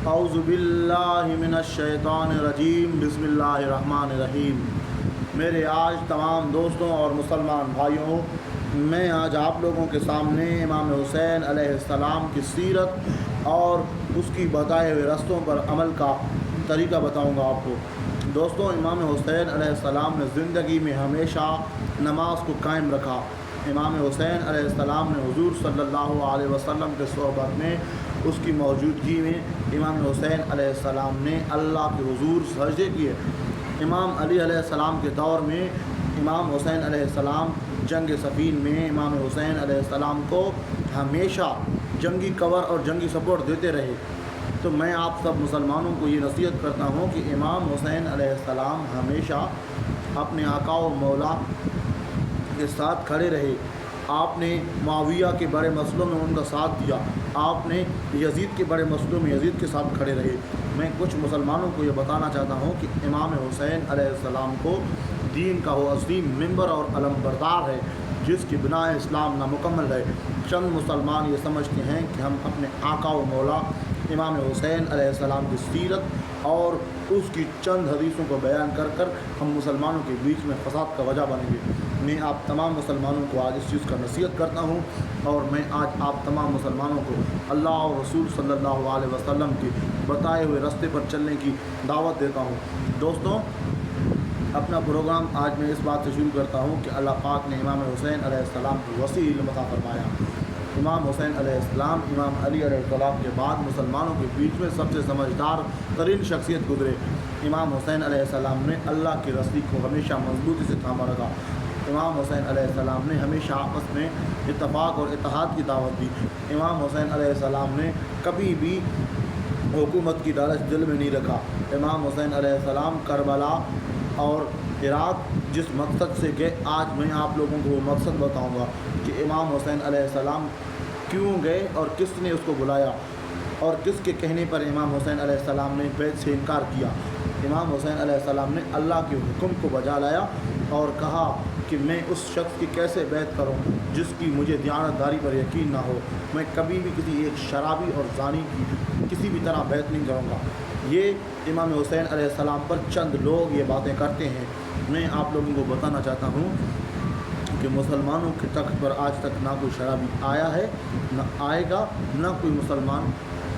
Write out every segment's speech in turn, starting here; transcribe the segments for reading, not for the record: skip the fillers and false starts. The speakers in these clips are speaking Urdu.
اعوذ باللہ من الشیطان الرجیم بسم اللہ الرحمن الرحیم۔ میرے آج تمام دوستوں اور مسلمان بھائیوں، میں آج آپ لوگوں کے سامنے امام حسین علیہ السلام کی سیرت اور اس کی بتائے ہوئے رستوں پر عمل کا طریقہ بتاؤں گا آپ کو۔ دوستوں، امام حسین علیہ السلام نے زندگی میں ہمیشہ نماز کو قائم رکھا۔ امام حسین علیہ السلام نے حضور صلی اللہ علیہ وسلم کے صحبت میں، اس کی موجودگی میں امام حسین علیہ السلام نے اللہ کے حضور سجدے کیے۔ امام علی علیہ السلام کے دور میں امام حسین علیہ السلام جنگ صفین میں امام حسین علیہ السلام کو ہمیشہ جنگی کور اور جنگی سپورٹ دیتے رہے۔ تو میں آپ سب مسلمانوں کو یہ نصیحت کرتا ہوں کہ امام حسین علیہ السلام ہمیشہ اپنے آقا و مولا کے ساتھ کھڑے رہے۔ آپ نے معاویہ کے بڑے مسئلوں میں ان کا ساتھ دیا، آپ نے یزید کے بڑے مسئلوں میں یزید کے ساتھ کھڑے رہے۔ میں کچھ مسلمانوں کو یہ بتانا چاہتا ہوں کہ امام حسین علیہ السلام کو دین کا وہ عظیم ممبر اور علم بردار ہے جس کی بنا اسلام نامکمل ہے۔ چند مسلمان یہ سمجھتے ہیں کہ ہم اپنے آقا و مولا امام حسین علیہ السلام کی سیرت اور اس کی چند حدیثوں کو بیان کر کر ہم مسلمانوں کے بیچ میں فساد کا وجہ بنیں گے۔ میں آپ تمام مسلمانوں کو آج اس چیز کا نصیحت کرتا ہوں، اور میں آج آپ تمام مسلمانوں کو اللہ اور رسول صلی اللہ علیہ وسلم کے بتائے ہوئے راستے پر چلنے کی دعوت دیتا ہوں۔ دوستوں، اپنا پروگرام آج میں اس بات سے شروع کرتا ہوں کہ اللہ پاک نے امام حسین علیہ السلام کو وسیع علم عطا فرمایا۔ امام حسین علیہ السلام امام علی علیہ السلام کے بعد مسلمانوں کے بیچ میں سب سے سمجھدار ترین شخصیت گزرے۔ امام حسین علیہ السلام نے اللہ کی رسی کو ہمیشہ مضبوطی سے تھاما رکھا۔ امام حسین علیہ السلام نے ہمیشہ آپس میں اتفاق اور اتحاد کی دعوت دی۔ امام حسین علیہ السلام نے کبھی بھی حکومت کی لالچ دل میں نہیں رکھا۔ امام حسین علیہ السلام کربلا اور عراق جس مقصد سے گئے، آج میں آپ لوگوں کو وہ مقصد بتاؤں گا کہ امام حسین علیہ السلام کیوں گئے اور کس نے اس کو بلایا، اور کس کے کہنے پر امام حسین علیہ السلام نے بیعت سے انکار کیا۔ امام حسین علیہ السلام نے اللہ کے حکم کو بجا لایا اور کہا کہ میں اس شخص کی کیسے بیعت کروں جس کی مجھے دیانتداری پر یقین نہ ہو۔ میں کبھی بھی کسی ایک شرابی اور زانی کی کسی بھی طرح بیعت نہیں کروں گا۔ یہ امام حسین علیہ السلام پر چند لوگ یہ باتیں کرتے ہیں۔ میں آپ لوگوں کو بتانا چاہتا ہوں کہ مسلمانوں کے تخت پر آج تک نہ کوئی شرابی آیا ہے، نہ آئے گا، نہ کوئی مسلمان۔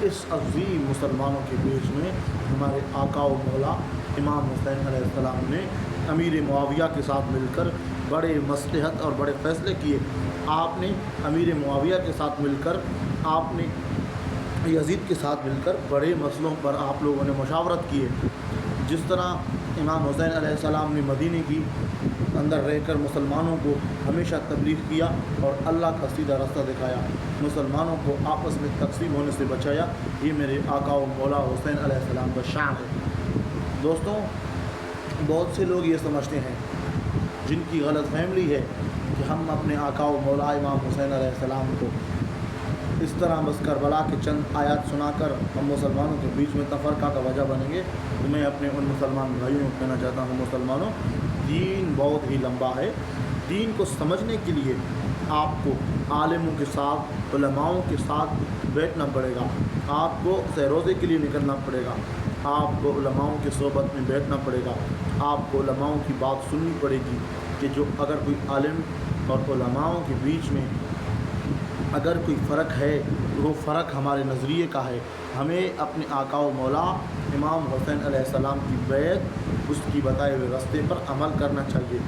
اس عظیم مسلمانوں کے بیچ میں ہمارے آقا و مولا امام حسین علیہ السلام نے امیر معاویہ کے ساتھ مل کر بڑے مصلحت اور بڑے فیصلے کیے۔ آپ نے امیر معاویہ کے ساتھ مل کر، آپ نے یزید کے ساتھ مل کر بڑے مسئلوں پر آپ لوگوں نے مشاورت کیے۔ جس طرح امام حسین علیہ السلام نے مدینے کی اندر رہ کر مسلمانوں کو ہمیشہ تبلیغ کیا اور اللہ کا سیدھا راستہ دکھایا، مسلمانوں کو آپس میں تقسیم ہونے سے بچایا۔ یہ میرے آقا و مولا حسین علیہ السلام کا شان ہے۔ دوستوں، بہت سے لوگ یہ سمجھتے ہیں، جن کی غلط فہمی ہے کہ ہم اپنے آقا و مولا امام حسین علیہ السلام کو اس طرح بس کربلا کے چند آیات سنا کر ہم مسلمانوں کے بیچ میں تفرقہ کا وجہ بنیں گے۔ تو میں اپنے ان مسلمان بھائیوں کو کہنا چاہتا ہوں، مسلمانوں، دین بہت ہی لمبا ہے۔ دین کو سمجھنے کے لیے آپ کو عالموں کے ساتھ، علماؤں کے ساتھ بیٹھنا پڑے گا، آپ کو روزے کے لیے نکلنا پڑے گا، آپ کو علماؤں کے صحبت میں بیٹھنا پڑے گا، آپ کو علماؤں کی بات سننی پڑے گی کہ جو اگر کوئی عالم اور علماؤں کے بیچ میں اگر کوئی فرق ہے تو وہ فرق ہمارے نظریے کا ہے۔ ہمیں اپنے آقا و مولا امام حسین علیہ السلام کی بیعت، اس کی بتائے ہوئے راستے پر عمل کرنا چاہیے۔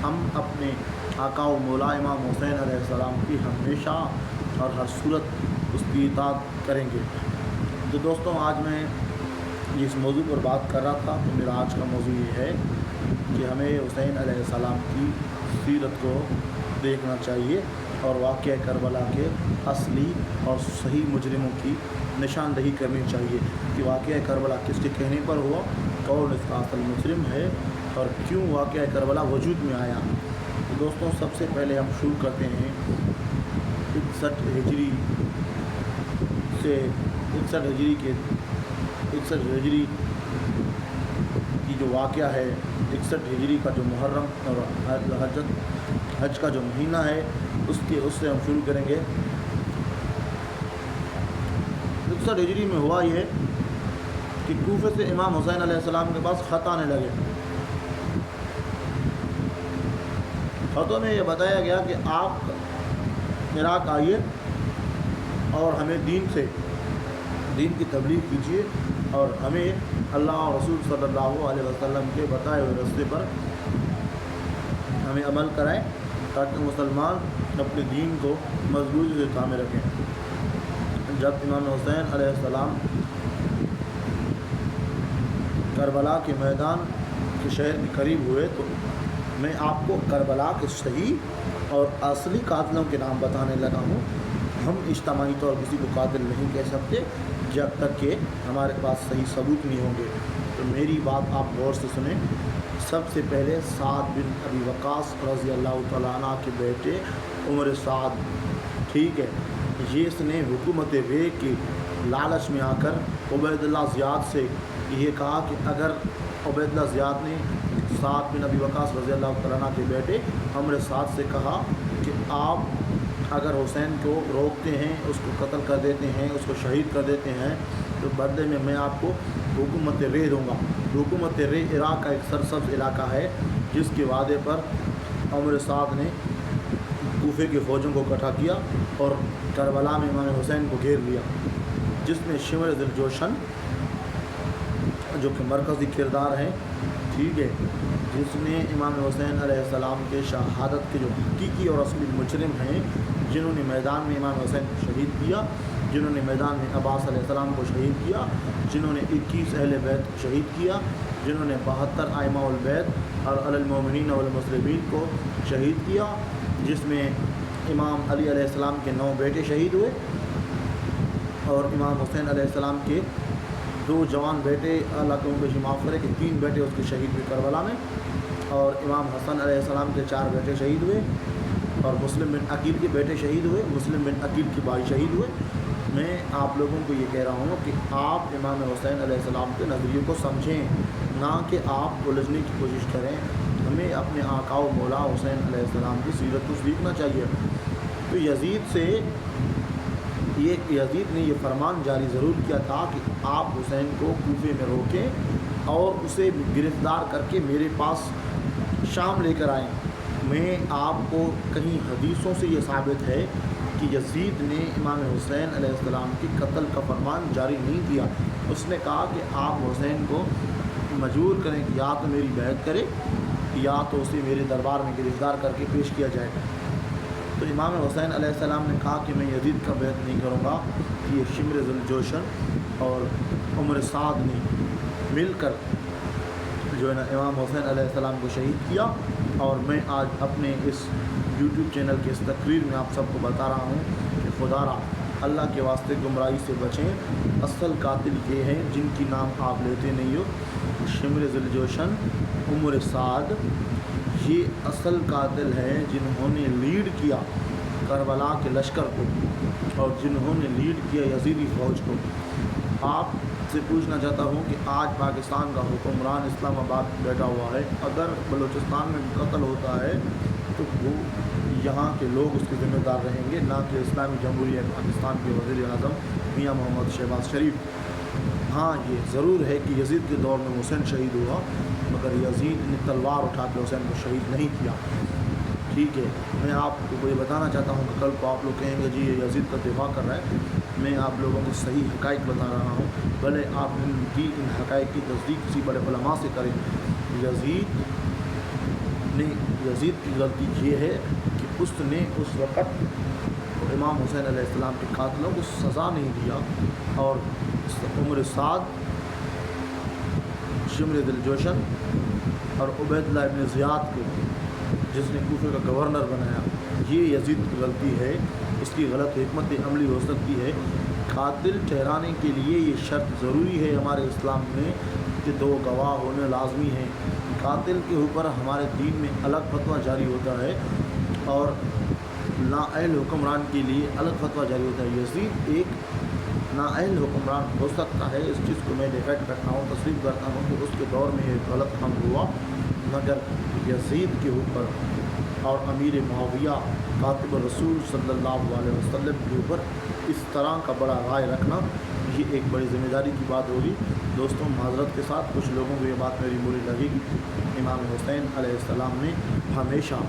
ہم اپنے آقا و مولا امام حسین علیہ السلام کی ہمیشہ اور ہر صورت اس کی اطاعت کریں گے۔ تو دوستوں، آج میں جس موضوع پر بات کر رہا تھا، تو میرا آج کا موضوع یہ ہے کہ ہمیں حسین علیہ السلام کی سیرت کو دیکھنا چاہیے اور واقعہ کربلا کے اصلی اور صحیح مجرموں کی نشاندہی کرنی چاہیے کہ واقعہ کربلا کس کے کہنے پر ہوا، کون اس کا اصل مجرم ہے، اور کیوں واقعہ کربلا وجود میں آیا۔ تو دوستوں، سب سے پہلے ہم شروع کرتے ہیں 61 ہجری سے 61 ہجری کی جو واقعہ ہے، 61 ہجری کا جو محرم اور حج کا جو مہینہ ہے، اس سے ہم شروع کریں گے۔ 61 ہجری میں ہوا یہ کہ کوفے سے امام حسین علیہ السلام کے پاس خط آنے لگے۔ خطوں میں یہ بتایا گیا کہ آپ عراق آئیے اور ہمیں دین کی تبلیغ کیجیے اور ہمیں اللہ اور رسول صلی اللہ علیہ وسلم کے بتائے ہوئے راستے پر ہمیں عمل کرائیں تاکہ مسلمان اپنے دین کو مضبوطی سے تھامے رکھیں۔ جب امام حسین علیہ السلام کربلا کے میدان کے شہر کے قریب ہوئے تو میں آپ کو کربلا کے صحیح اور اصلی قاتلوں کے نام بتانے لگا ہوں۔ ہم اجتماعی طور پر کسی کو قاتل نہیں کہہ سکتے جب تک کہ ہمارے پاس صحیح ثبوت نہیں ہوں گے۔ تو میری بات آپ غور سے سنیں۔ سب سے پہلے سعد بن ابی وقاص رضی اللہ تعالیٰ عنہ کے بیٹے عمر سعد، ٹھیک ہے، اس نے حکومت وے کی لالچ میں آ کر عبید اللہ زیاد سے یہ کہا کہ اگر عبید اللہ زیاد نے سعد بن ابی وقاص رضی اللہ تعالیٰ عنہ کے بیٹے عمر سعد سے کہا کہ آپ اگر حسین کو روکتے ہیں، اس کو قتل کر دیتے ہیں، اس کو شہید کر دیتے ہیں تو بدلے میں آپ کو حکومت رے دوں گا۔ حکومت رے عراق کا ایک سرسبز علاقہ ہے جس کے وعدے پر عمر سعد نے کوفے کے فوجوں کو اکٹھا کیا اور کربلا میں امام حسین کو گھیر لیا، جس میں شمر ذوالجوشن جو کہ مرکزی کردار ہیں، ٹھیک ہے، جس نے امام حسین علیہ السلام کے شہادت کے جو حقیقی اور اصلی مجرم ہیں، جنہوں نے میدان میں امام حسین کو شہید کیا، جنہوں نے میدان میں عباس علیہ السلام کو شہید کیا، جنہوں نے 21 اہل بیت کو شہید کیا، جنہوں نے 72 ائمہ البیت اور علی المومنین والمسلمین کو شہید کیا، جس میں امام علی علیہ السلام کے 9 بیٹے شہید ہوئے اور امام حسین علیہ السلام کے 2 جوان بیٹے، اللہ کو ان کو معاف کرے کہ 3 بیٹے اس کے شہید ہوئے کربلا میں، اور امام حسن علیہ السلام کے 4 بیٹے شہید ہوئے اور مسلم بن عقیل کے بیٹے شہید ہوئے، مسلم بن عقیل کے بھائی شہید ہوئے۔ میں آپ لوگوں کو یہ کہہ رہا ہوں کہ آپ امام حسین علیہ السلام کے نظریے کو سمجھیں، نہ کہ آپ الجھنے کی کوشش کریں۔ ہمیں اپنے آقا و مولا حسین علیہ السلام کی سیرت کو سیکھنا چاہیے۔ تو یزید نے یہ فرمان جاری ضرور کیا تھا کہ آپ حسین کو کوفے میں روکیں اور اسے گرفتار کر کے میرے پاس شام لے کر آئیں۔ میں آپ کو کہیں حدیثوں سے یہ ثابت ہے کہ یزید نے امام حسین علیہ السلام کے قتل کا فرمان جاری نہیں کیا۔ اس نے کہا کہ آپ حسین کو مجبور کریں کہ یا تو میری بیعت کرے یا تو اسے میرے دربار میں گرفتار کر کے پیش کیا جائے۔ تو امام حسین علیہ السلام نے کہا کہ میں یزید کا بیعت نہیں کروں گا۔ یہ شمر ذوالجوشن اور عمر سعد نے مل کر جو ہے نا امام حسین علیہ السلام کو شہید کیا، اور میں آج اپنے اس یوٹیوب چینل کے اس تقریر میں آپ سب کو بتا رہا ہوں کہ خدا را اللہ کے واسطے گمراہی سے بچیں۔ اصل قاتل یہ ہیں جن کی نام آپ لیتے نہیں ہو، شمر ذوالجوشن، عمر سعد، یہ اصل قاتل ہیں جنہوں نے لیڈ کیا کربلا کے لشکر کو اور جنہوں نے لیڈ کیا یزیدی فوج کو۔ آپ سے پوچھنا چاہتا ہوں کہ آج پاکستان کا حکمران اسلام آباد بیٹھا ہوا ہے، اگر بلوچستان میں قتل ہوتا ہے تو وہ یہاں کے لوگ اس کے ذمہ دار رہیں گے، نہ کہ اسلامی جمہوریہ پاکستان کے وزیر اعظم میاں محمد شہباز شریف۔ ہاں یہ ضرور ہے کہ یزید کے دور میں حسین شہید ہوا، مگر یزید نے تلوار اٹھا کے حسین کو شہید نہیں کیا، ٹھیک ہے۔ میں آپ کو یہ بتانا چاہتا ہوں کہ کل کو آپ لوگ کہیں گے جی یہ یزید کا دفاع کر رہا ہے۔ میں آپ لوگوں کو صحیح حقائق بتا رہا ہوں، بھلے آپ ان حقائق کی تصدیق کسی بڑے علماء سے کریں۔ یزید کی غلطی یہ ہے کہ اس نے اس وقت امام حسین علیہ السلام کے قاتلوں کو سزا نہیں دیا، اور عمر سعد، شمر ذوالجوشن اور عبید اللہ ابن زیاد کو جس نے کوفے کا گورنر بنایا، یہ یزید کی غلطی ہے۔ اس کی غلط حکمت عملی ہو سکتی ہے۔ قاتل ٹھہرانے کے لیے یہ شرط ضروری ہے ہمارے اسلام میں کہ 2 گواہ ہونے لازمی ہیں۔ قاتل کے اوپر ہمارے دین میں الگ فتویٰ جاری ہوتا ہے اور نااہل حکمران کے لیے الگ فتویٰ جاری ہوتا ہے۔ یزید ایک نااہل حکمران ہو سکتا ہے، اس چیز کو میں ڈیفینڈ کرتا ہوں، تسلیم کرتا ہوں کہ اس کے دور میں یہ غلط کام ہوا، مگر یزید کے اوپر اور امیر معاویہ کاتب الرسول صلی اللہ علیہ وسلم کے اوپر اس طرح کا بڑا رائے رکھنا یہ ایک بڑی ذمہ داری کی بات ہوگی۔ دوستوں معذرت کے ساتھ کچھ لوگوں کو یہ بات میری بری لگے گی، امام حسین علیہ السلام نے ہمیشہ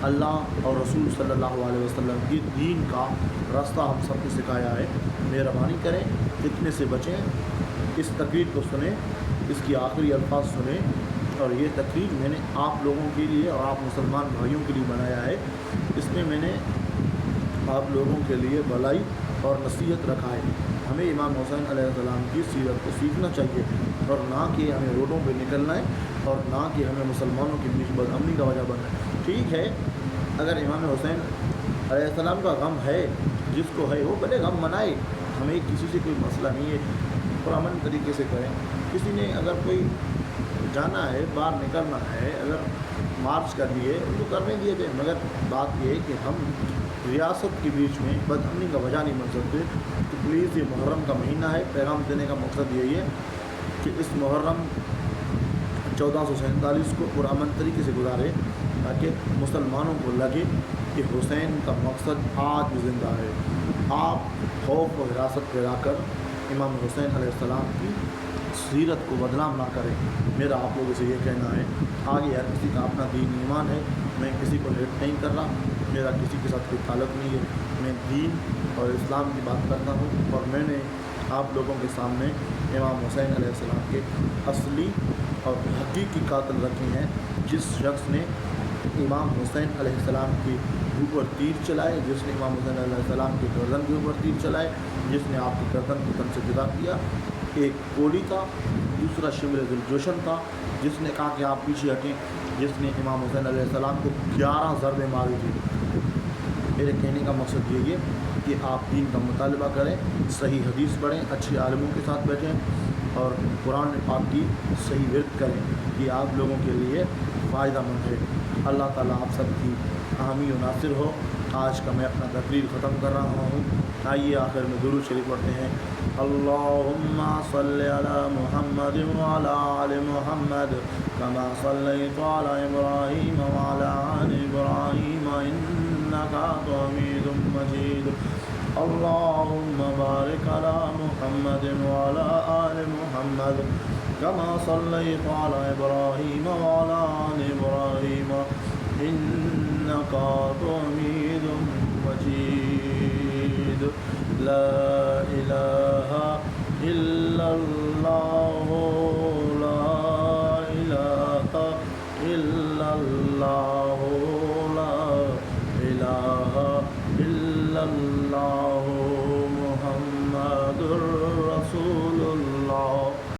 اللہ اور رسول صلی اللہ علیہ وسلم کی دین کا راستہ ہم سب کو سکھایا ہے۔ مہربانی کریں فتنے سے بچیں، اس تقریر کو سنیں، اس کی آخری الفاظ سنیں، اور یہ تقریر میں نے آپ لوگوں کے لیے اور آپ مسلمان بھائیوں کے لیے بنایا ہے۔ اس میں میں نے آپ لوگوں کے لیے بھلائی اور نصیحت رکھا ہے۔ ہمیں امام حسین علیہ السلام کی سیرت کو سیکھنا چاہیے، اور نہ کہ ہمیں روڈوں پہ نکلنا ہے، اور نہ کہ ہمیں مسلمانوں کے بیچ بدامنی کا وجہ بننا ہے۔ ٹھیک ہے، اگر امام حسین علیہ السلام کا غم ہے، جس کو ہے وہ بڑے غم منائے، ہمیں کسی سے کوئی مسئلہ نہیں ہے، پرامن طریقے سے کریں۔ کسی نے اگر کوئی جانا ہے، باہر نکلنا ہے، اگر مارچ کر لیے تو کرنے دیے جائے، مگر بات یہ ہے کہ ہم ریاست کے بیچ میں بدامنی کا وجہ نہیں بن سکتے۔ تو پلیز، یہ محرم کا مہینہ ہے، پیغام دینے کا مقصد یہی ہے کہ اس محرم 1447 کو پرامن طریقے سے گزارے، تاکہ مسلمانوں کو لگے کہ حسین کا مقصد آج بھی زندہ ہے۔ آپ خوف و حراست پھیلا کر امام حسین علیہ السلام کی سیرت کو بدنام نہ کریں۔ میرا آپ لوگوں سے یہ کہنا ہے، آگے ہر کسی کا اپنا دین ایمان ہے، میں کسی کو ہیٹ نہیں کر رہا، میرا کسی کے ساتھ کوئی تعلق نہیں ہے، میں دین اور اسلام کی بات کرتا ہوں، اور میں نے آپ لوگوں کے سامنے امام حسین علیہ السلام کے اصلی اور حقیقی قاتل رکھے ہیں، جس شخص نے امام حسین علیہ السلام کے اوپر تیر چلائے، جس نے امام حسین علیہ السلام کے گردن کے اوپر تیر چلائے، جس نے آپ کی گردن کو تن سے جدا کیا۔ ایک کولی تھا، دوسرا شمر ذوالجوشن تھا، جس نے کہا کہ آپ پیچھے ہٹیں، جس نے امام حسین علیہ السلام کو 11 ضربیں ماری تھی۔ میرے کہنے کا مقصد یہی ہے کہ آپ دین کا مطالبہ کریں، صحیح حدیث پڑھیں، اچھے عالموں کے ساتھ بیٹھیں، اور قرآن پاک کی صحیح ورد کریں، یہ آپ لوگوں کے لیے فائدہ مند ہے۔ اللہ تعالیٰ آپ سب کی حامی و ناصر ہو۔ آج کا میں اپنا تقریر ختم کر رہا ہوں۔ آئیے آخر میں درود شریف پڑھتے ہیں۔ اللہم صلی علی محمد وعلی آل محمد کما صلیت علی ابراہیم وعلی آل ابراہیم انکا حمید مجید۔ اللہم بارک علی محمد وعلی آل محمد کما صلیت علی ابراہیم وعلی آل ابراہیم انکا حمید مجید۔ لا الہ الا اللہ